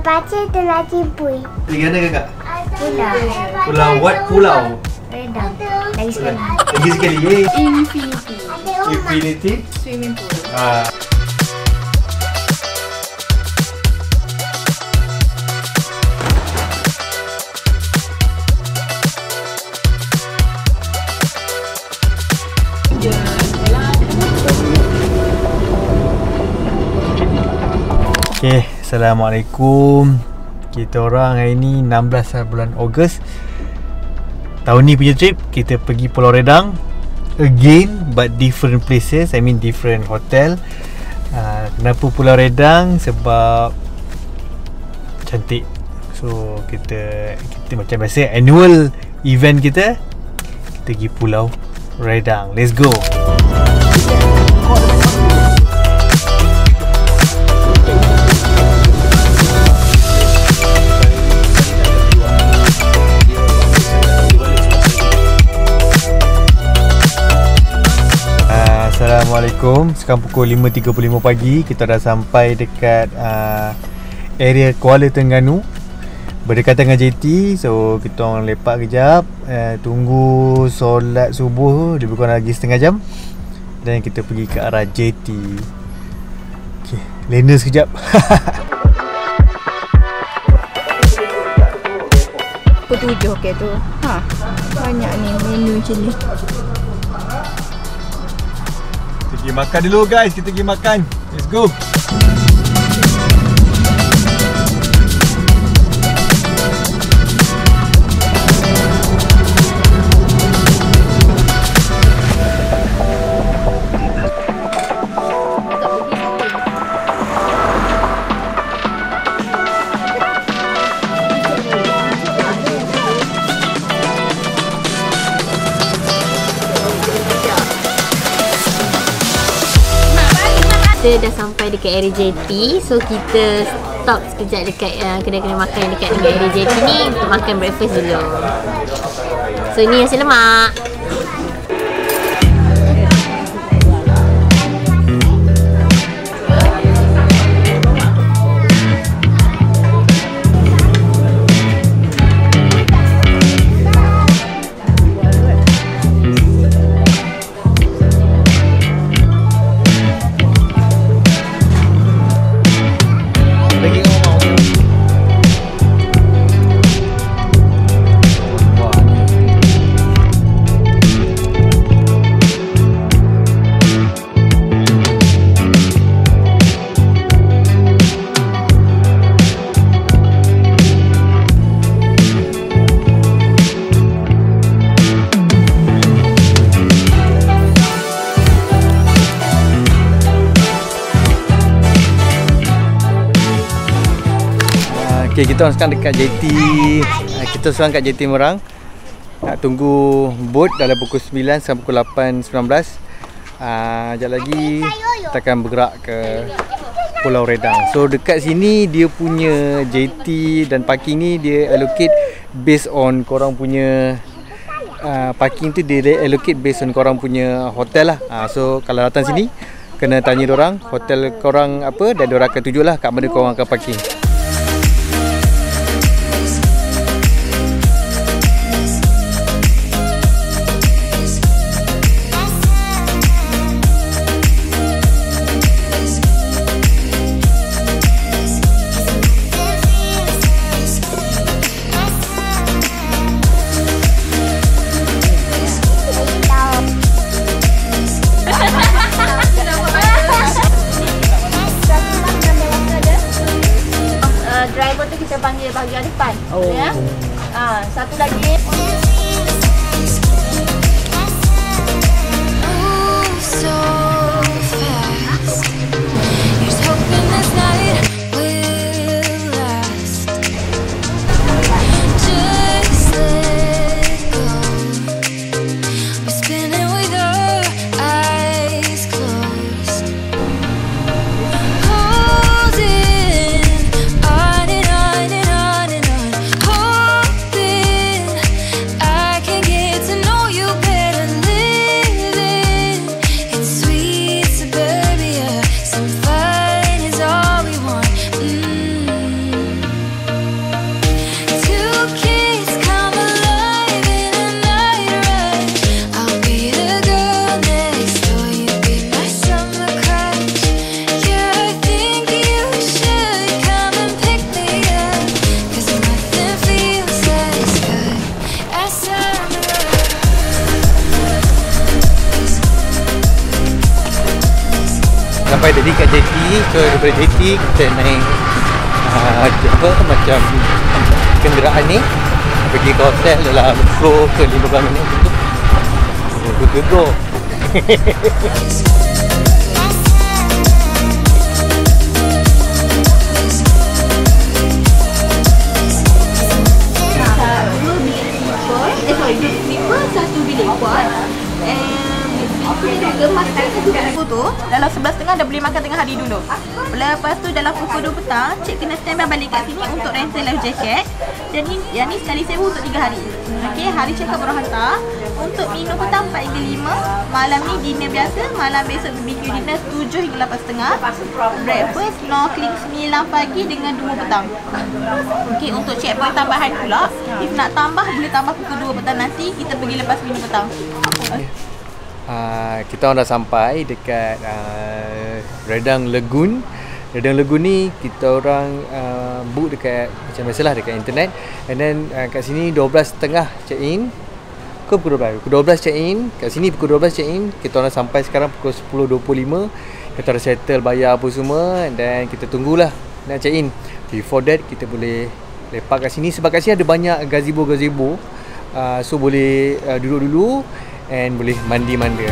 baca telah timbul. Pergi mana kakak? Pulau. Pulau what pulau? Redang. Lagi sekali. Lagi sekali. Infinity Infinity Swimming pool. Okay, Assalamualaikum. Kita orang hari ni 16 bulan Ogos. Tahun ni punya trip kita pergi Pulau Redang again, but different places. I mean different hotel. Kenapa Pulau Redang? Sebab cantik. So kita macam biasa annual event kita pergi Pulau Redang. Let's go. Assalamualaikum. Sekarang pukul 5.35 pagi. Kita dah sampai dekat area Kuala Terengganu, berdekatan dengan JT. So kita orang lepak kejap, tunggu solat subuh, lebih kurang lagi setengah jam, dan kita pergi ke arah JT. Okay, lena sekejap. Pukul 7 ke tu. Banyak ni menu macam ni. Kita pergi makan dulu guys. Kita pergi makan. Let's go. Kita dah sampai dekat area JT. So kita stop sekejap dekat kedai-kedai makan dekat dengan area JT ni untuk makan breakfast dulu. So ni nasi lemak. Okay, kita orang sekarang dekat JT. Kita sekarang kat JT Merang. Nak tunggu boat dalam pukul 9 sampai pukul 8.19. Sekejap lagi kita akan bergerak ke Pulau Redang. So dekat sini dia punya JT dan parking ni dia allocate based on korang punya parking tu dia allocate based on korang punya hotel lah. So kalau datang sini kena tanya diorang hotel korang apa, dan diorang akan tunjuk lah kat mana korang akan parking. Driver tu kita panggil bahagian depan. Ya. Satu lagi. It's sweet. sampai tadi kat JT. So daripada JT kita naik macam kenderaan ni pergi ke hotel dalam 10 ke 15 minit. Gegok. Satu bilik kuat. Makan tu dalam 11.30 dah boleh makan tengah hari dulu. Lepas tu dalam pukul 2 petang cik kena standby balik kat sini untuk rental life jacket. Dan yang ni sekali sewa untuk 3 hari. Okey, hari check up baru hantar. Untuk minum petang 4 hingga 5. Malam ni dinner biasa, malam besok BBQ dinner 7 hingga 8.30. Breakfast snorkeling 9 pagi dengan 2 petang. Okey, untuk checkpoint tambahan pula, if nak tambah boleh tambah pukul 2 petang nanti kita pergi lepas minum petang. Kita orang dah sampai dekat Redang Lagoon. Redang Lagoon ni kita orang book dekat macam biasalah dekat internet. And then kat sini 12.30 check in. Ke pukul 12? Pukul 12 check in. Kat sini pukul 12 check in. Kita orang sampai sekarang pukul 10.25. Kita dah settle bayar apa semua. And then kita tunggulah nak check in. Before that kita boleh lepak kat sini. Sebab kat sini ada banyak gazebo-gazebo. So boleh duduk dulu and boleh mandi-mandi.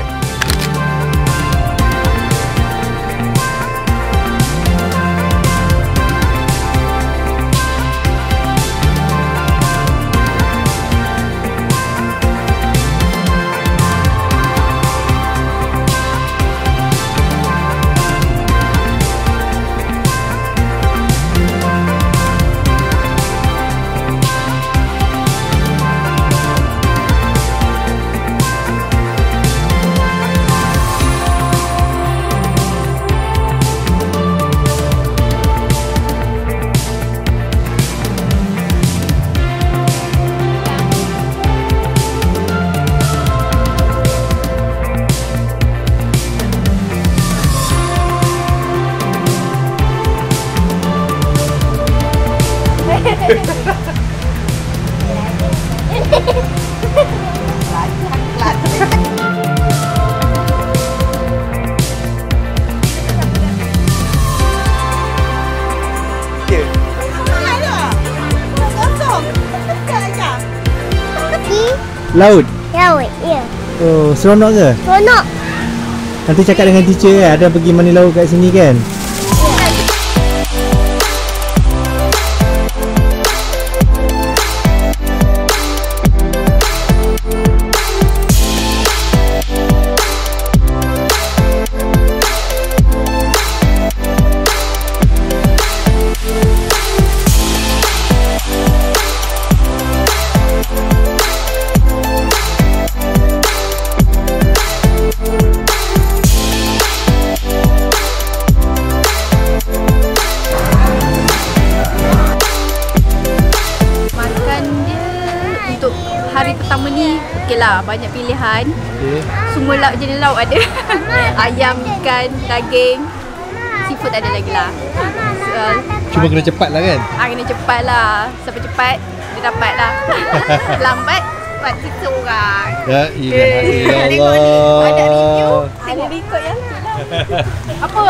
Laut? Laut, ya. Oh, seronok ke? Seronok. Nanti cakap dengan teacher ada pergi mandi laut kat sini kan? Hari pertama ni okey lah, banyak pilihan. Semua jenis lauk ada. Ayam, ikan, daging, seafood ada lagi lah. Cuma kena cepat lah kan? Kena cepat lah. Siapa cepat, dia dapat lah. Lambat, buat kita orang. Ya ilah. Tengok ni, ada review. Ada record yang tu lah. Apa?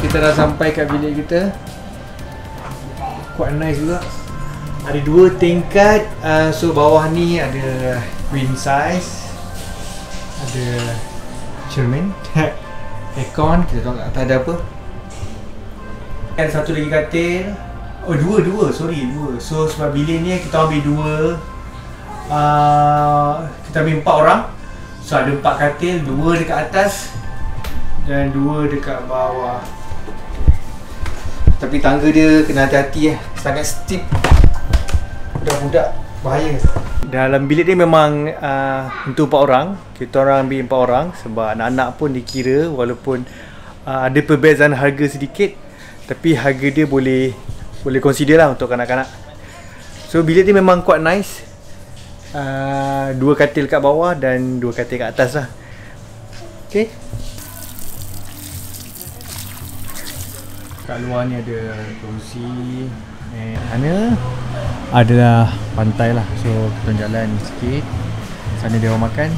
Kita dah sampai kat bilik kita. Quite nice juga. Ada 2 tingkat. So bawah ni ada queen size. Ada cermin. Aircon. Kita tengok kat atas ada apa. Ada satu lagi katil. Oh dua. Sorry 2. So sebab bilik ni kita ambil 2 kita ambil 4 orang. So ada 4 katil, 2 dekat atas dan 2 dekat bawah. Tapi tangga dia kena hati-hati sangat steep. Budak-budak bahaya. Dalam bilik ni memang untuk 4 orang. Kita orang ambil 4 orang sebab anak-anak pun dikira, walaupun ada perbezaan harga sedikit, tapi harga dia boleh consider lah untuk kanak-kanak. So bilik ni memang quite nice. 2 katil kat bawah dan 2 katil kat atas lah. Okay. Kat luar ni ada kerusi. Sana adalah pantai lah. So kita jalan sikit. Sana dia orang makan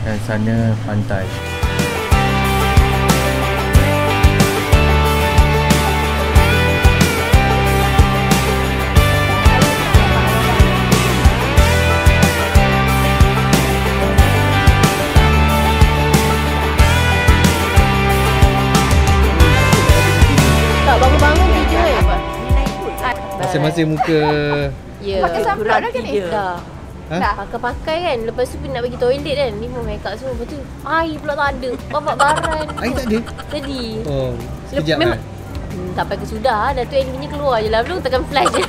dan sana pantai. Masing-masing muka. Ya, pakai sunblock dah ke ni? Dah. Ha? Pakai kan. Lepas tu nak bagi toilet kan. Ni pun make up semua. Lepas tu air pula tak ada. Bapak baran. Air tak ada? Tadi. Oh, sekejap kan? Tak pakai sudah. Dah tu air punya keluar je lah. Belum tekan flash je.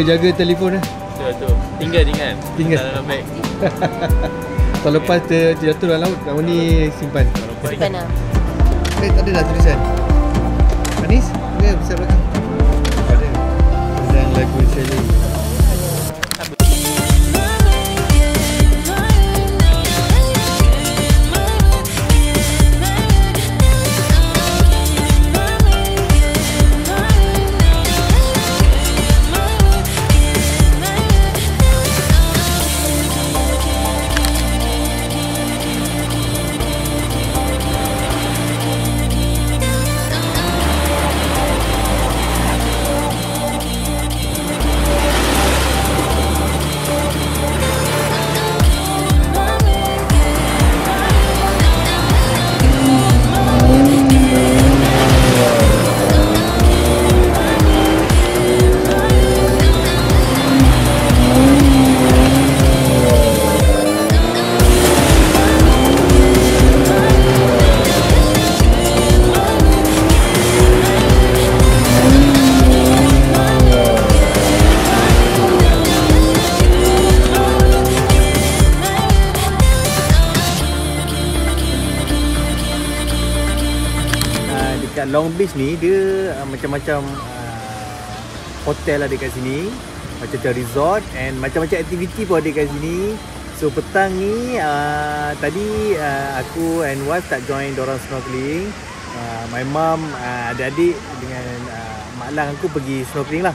Jaga telefon lah. Tu. Tinggal. Dalam beg. Tahun lepas terjatuh dalam laut. Kamu ni simpan. Simpan lah. Tak ada dah tulisan. Anis? Okay, besar belakang. Ada. Dan lagu Shelly. Long Beach ni dia macam-macam hotel ada kat sini, macam-macam resort and macam-macam aktiviti pun ada kat sini. So petang ni tadi aku and wife tak join dorang snorkeling. My mum, adik-adik dengan mak lang aku pergi snorkeling lah.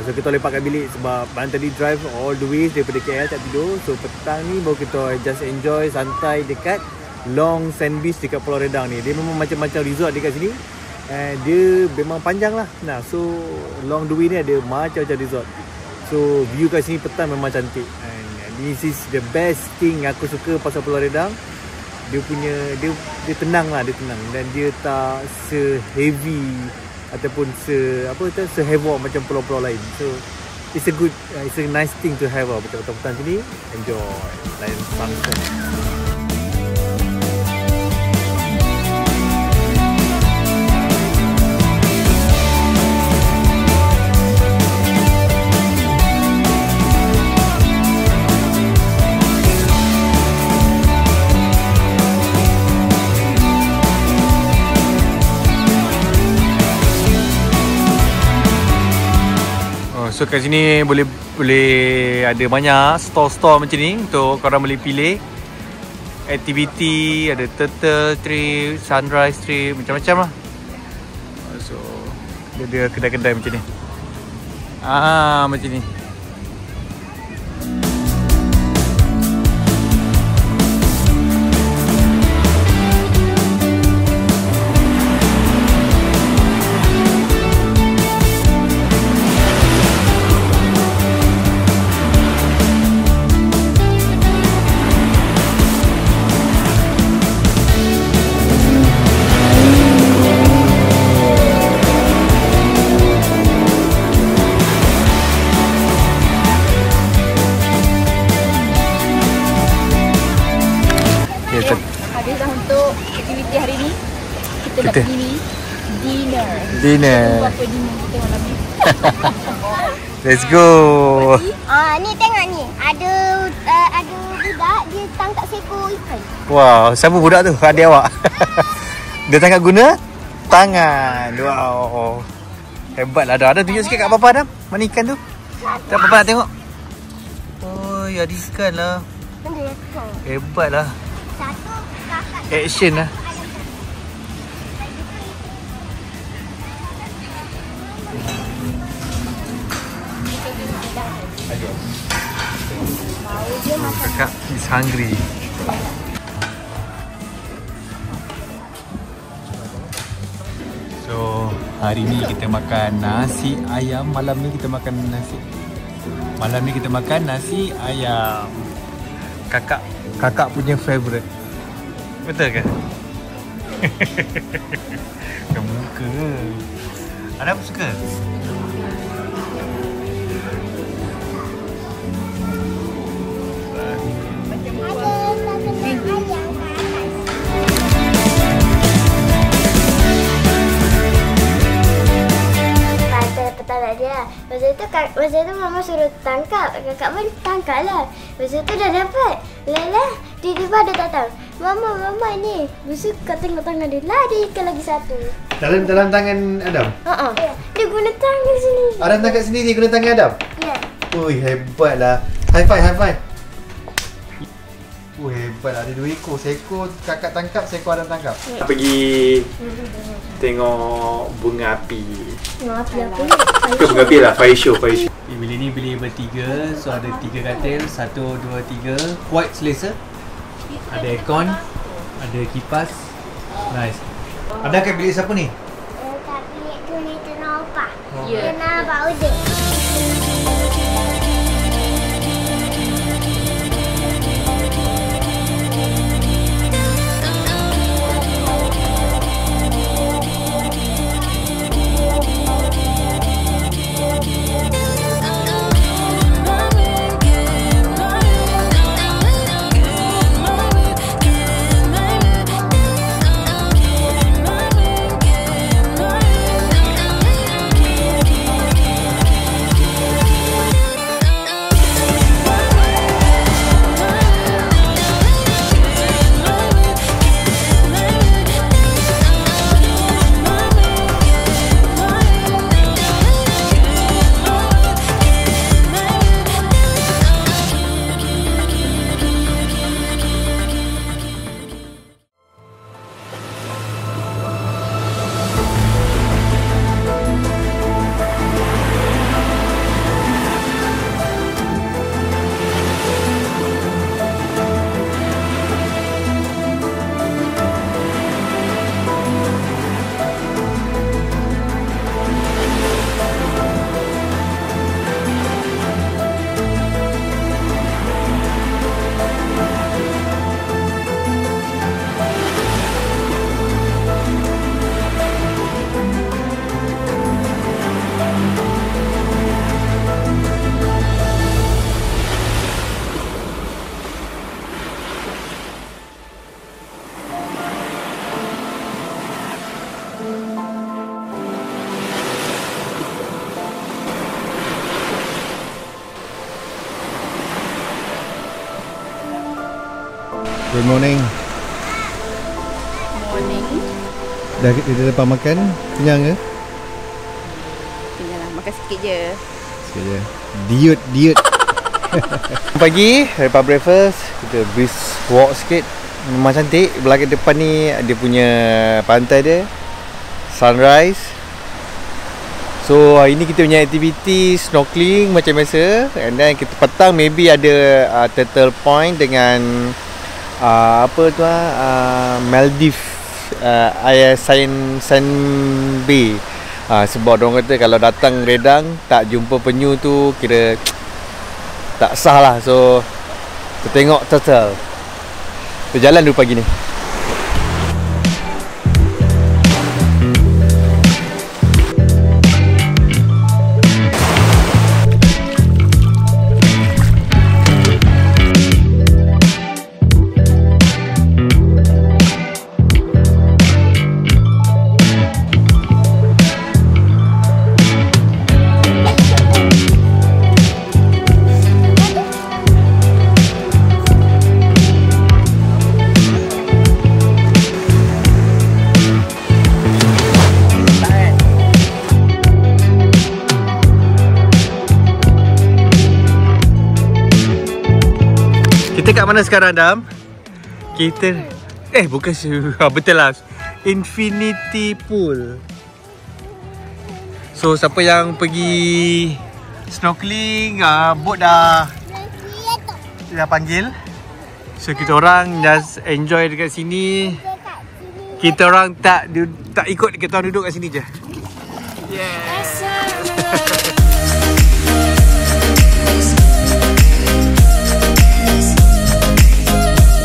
So kita lepak kat bilik sebab malam tadi drive all the way daripada KL tak tidur. So petang ni baru kita just enjoy santai dekat Long Sand Beach dekat Pulau Redang ni. Dia memang macam-macam resort dekat sini. Dia memang panjang lah. So long the way ni ada macam-macam resort. So view kat sini petang memang cantik. And this is the best thing aku suka pasal Pulau Redang. Dia punya dia tenang lah, dia tenang dan dia tak se-heavy ataupun se-havoc macam pulau-pulau lain. So it's a nice thing to have lah. Petang-petang sini enjoy lain sunset. So kat sini boleh ada banyak store-store macam ni untuk korang boleh pilih aktiviti, ada turtle trip, sunrise trip, macam-macam lah. So dia kedai-kedai macam ni. Macam ni. Habis dah untuk aktiviti hari ni. Kita nak pergi ni dinner. Dinner. Apa dinner kita malam ni? Let's go. Ni tengok ni. Ada budak dia tangkap seekor ikan. Wow, siapa budak tu? Adik awak. Dia tangkap guna tangan. Wow. Hebatlah Adam. Adam tunjuk sikit kat Papa Adam. Mana ikan tu? Tak Papa nak tengok. Oh, ada ikan lah. Benda ikan. Hebatlah. Satu kakak. Action lah. Kakak is hungry. So, hari ni kita makan nasi ayam. Malam ni kita makan nasi ayam. Kakak punya favourite. Betul ke? Kamu muka. Ada apa suka? Petang dia. Masa tu mama suruh tangkap. Kakak pun tangkap lah. Masa tu dah dapat. Lelah, tiba-tiba ada datang. Mama ni. Lepas kau tengok tangan dia. Lah ada ikan lagi satu. Dalam tangan Adam? Dia guna tangan sini. Adam tangkap sendiri guna tangan Adam? Ya. Ui, hebatlah. High five. Hebatlah. Ada 2 ekor. Seekor kakak tangkap, seekor Adam tangkap. Pergi tengok bunga api. Bunga api apa? Bukan bunga api lah, fire show. Bilik ni bilik bertiga. So ada 3 katil. 1, 2, 3. Quite selesa. Ada aircon. Ada kipas. Nice. Ada kat bilik siapa ni? Kat bilik tu ni Tuna Opah. Ya. Tuna Abang Udin. Good morning. Dah lepas makan, kenyang ke? Kenyang lah, makan sikit je. Sikit je. Diet. Pagi, lepas breakfast, kita brisk walk sikit. Memang cantik. Belakang depan ni dia punya pantai dia, sunrise. So hari ni kita punya aktiviti snorkeling macam biasa. And then kita petang maybe ada turtle point dengan Maldives air Sand Bay. Sebab diorang kata kalau datang Redang tak jumpa penyu tu kira tak sah lah. So kita tengok turtle. Kita jalan dulu pagi ni. Kita kat mana sekarang, Dam? Kita bukan betul lah. Infinity Pool. So siapa yang pergi snorkeling, boat dah panggil. So kita orang just enjoy dekat sini. Kita orang tak ikut, kita orang duduk kat sini je.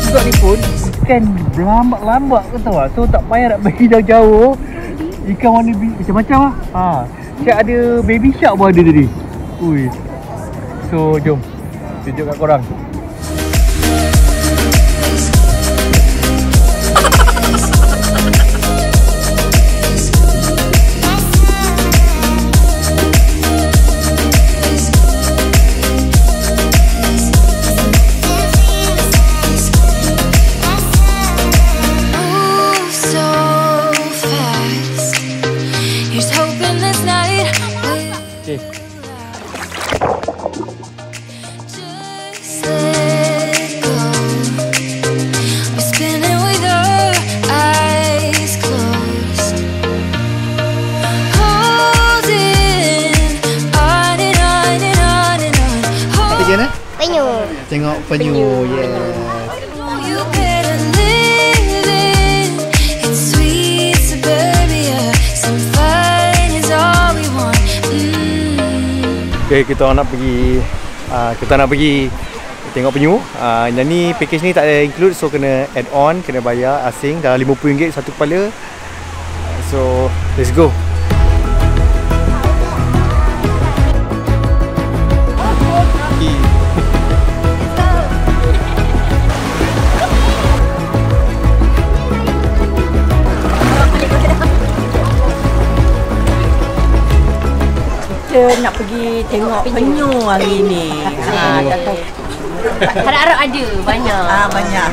Juga ni pun ikan berlambak-lambak kau tahu tak? So tak payah nak pergi jauh-jauh. Ikan warna macam-macam lah. Macam ada baby shark pun ada tadi. Ui. So jom tunjuk kat korang. Tengok penyu. Yes. Okay, kita nak pergi tengok penyu. Yang ni package ni tak ada include, so kena add on, kena bayar asing dalam RM50 satu kepala. So let's go. Nak pergi tengok penyu hari ni. Tak tahu. Harap-harap ada banyak. Banyak.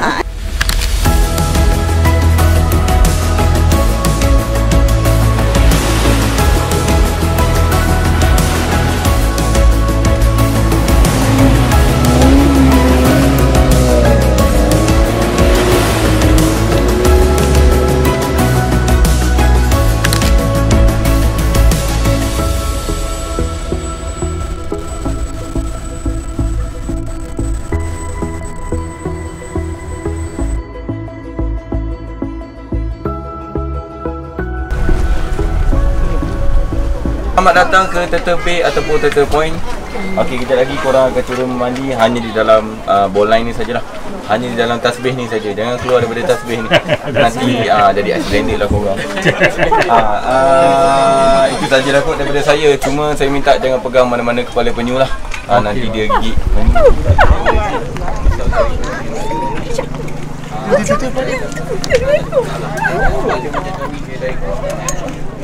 Selamat datang ke Turtle Bay ataupun Turtle Point. Okey, kejap lagi korang akan turun mandi hanya di dalam bowl line ni sajalah. Hanya di dalam tasbih ni saja. Jangan keluar daripada tasbih ni. Nanti jadi accidental lah korang. Itu sajalah kot daripada saya. Cuma saya minta jangan pegang mana-mana kepala penyu lah. Nanti dia gigit.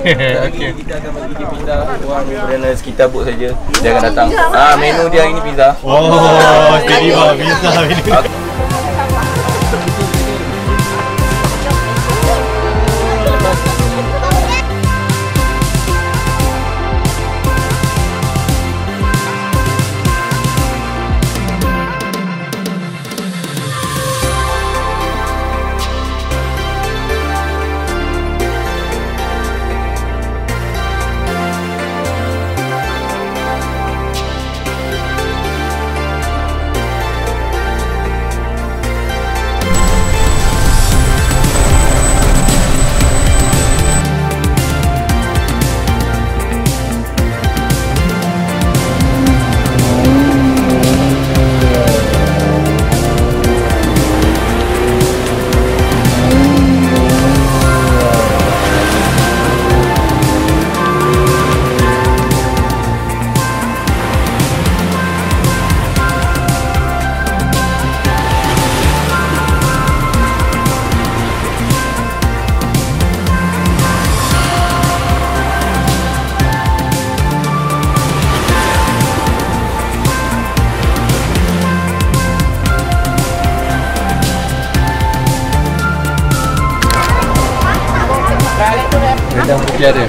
Okay. Kita akan bagi dia pizza. Orang berada sekitar bot saja. Dia akan datang. Menu dia hari ni pizza. Steady bang, pizza hari ni. Redang Mutiara.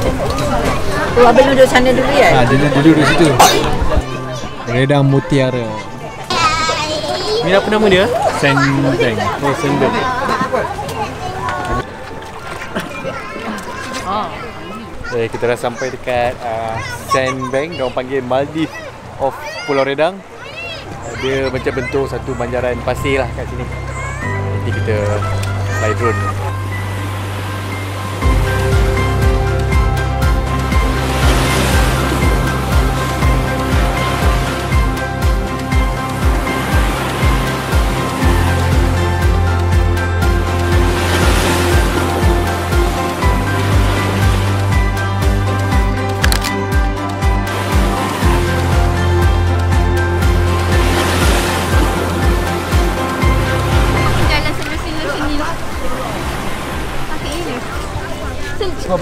Oh, abang duduk sana dulu ya? Dia duduk di situ. Redang Mutiara. Ni apa nama dia? Sandbank. Oh, Sandbank. Kita dah sampai dekat Sandbank. Diorang panggil Maldives of Pulau Redang. Dia macam bentuk satu banjaran pasir lah kat sini. Nanti kita fly drone.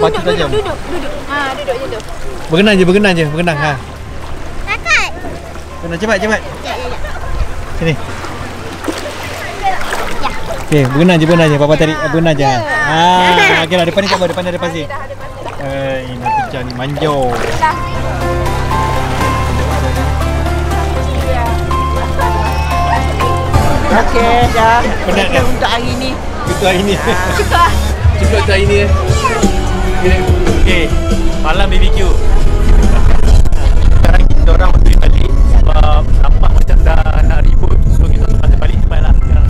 Duduk. Duduk je tu. Bergenang je. Ha. Kakak. Kena cepat. Sini. Okey, bergenang je. Papa tarik bergenang je. Okeylah, depan ni tak apa, depan ada pasir. Nak pecah ni manjau. Okey, dah. Penat dah untuk hari ni. Untuk hari ni. Cukup untuk hari ni. Okey, malam BBQ. Sekarang kita orang balik sebab nampak macam dah nak ribut. So kita sempat balik cepatlah sekarang.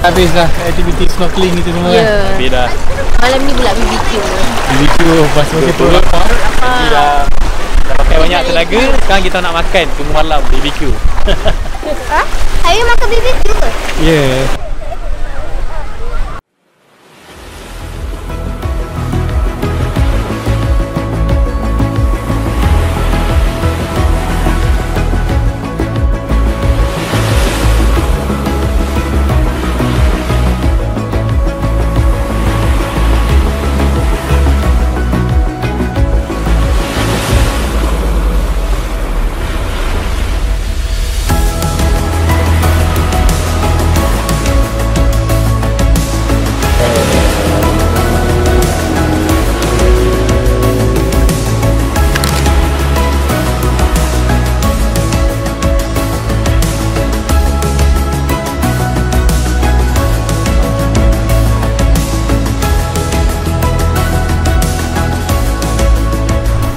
Habis dah aktiviti snorkeling itu semua kan? Habis dah. Malam ni pula BBQ. Lepas tu kita lapar. Jadi dah pakai banyak tenaga. Sekarang kita nak makan tunggu malam BBQ. Hari makan BBQ ke? Ya.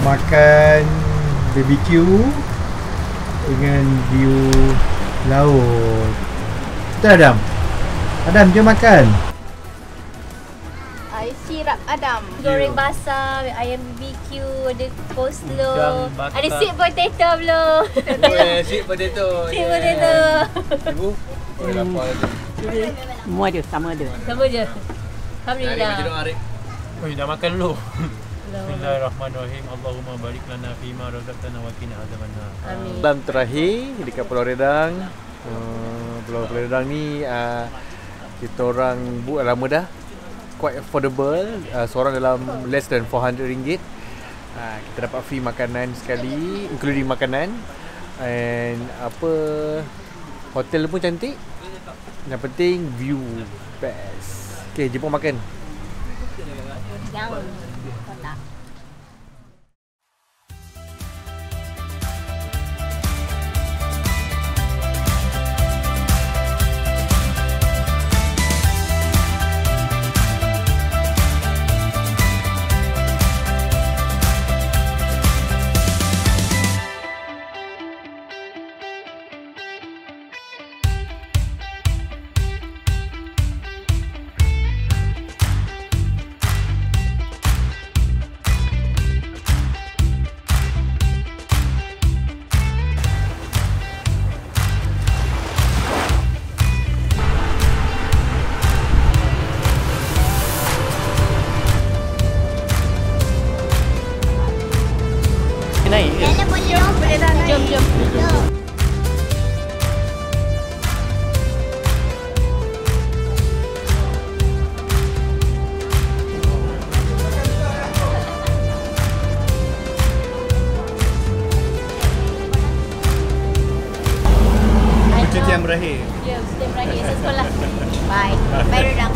Makan BBQ dengan view laut. Betul Adam? Adam, jom makan. Ais sirap Adam. Goreng basah, ayam BBQ, ada coleslaw, ada sweet potato belum. Sweet potato. Sweet potato. Ibu, boleh lapar tu. Semua ada, sama ada. Sama je. Alhamdulillah. Oi, dah makan dulu. Bismillahirrahmanirrahim. Allahumma barik lana fima razaqtana wa qina azabannar. Amin. Malam terakhir dekat Pulau Redang. Pulau Redang ni kita orang book lama dah. Quite affordable. Seorang dalam less than RM400. Kita dapat free makanan sekali, including makanan. And hotel pun cantik. Yang penting view best. Okay, jemput makan. Yang naik ke? Lala boleh lompat. Jom, jom. Jom. Percutian berakhir. Ya, sudah berakhir esok sekolah. Bye. Bye, Rodang.